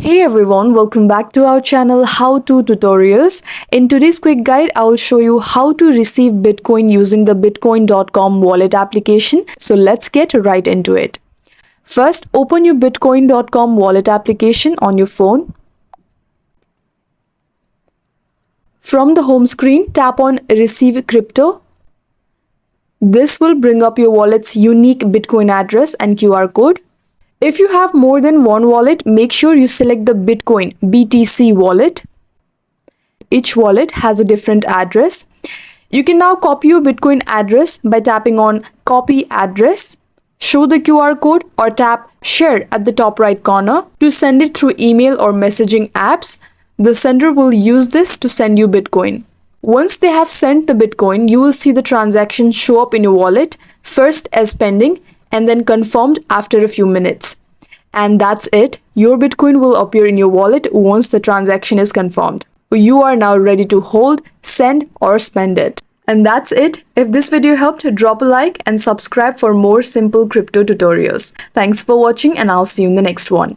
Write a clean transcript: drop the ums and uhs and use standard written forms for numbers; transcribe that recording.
Hey everyone, welcome back to our channel How To Tutorials. In today's quick guide, I will show you how to receive Bitcoin using the bitcoin.com wallet application. So let's get right into it. First, open your bitcoin.com wallet application on your phone. From the home screen, tap on Receive Crypto. This will bring up your wallet's unique Bitcoin address and QR code. If you have more than one wallet, make sure you select the Bitcoin BTC wallet. Each wallet has a different address. You can now copy your Bitcoin address by tapping on Copy Address. Show the QR code or tap Share at the top right corner to send it through email or messaging apps. The sender will use this to send you Bitcoin. Once they have sent the Bitcoin, you will see the transaction show up in your wallet, first as pending and then confirmed after a few minutes. And that's it. Your Bitcoin will appear in your wallet once the transaction is confirmed. You are now ready to hold, send, or spend it. And that's it. If this video helped, drop a like and subscribe for more simple crypto tutorials. Thanks for watching and I'll see you in the next one.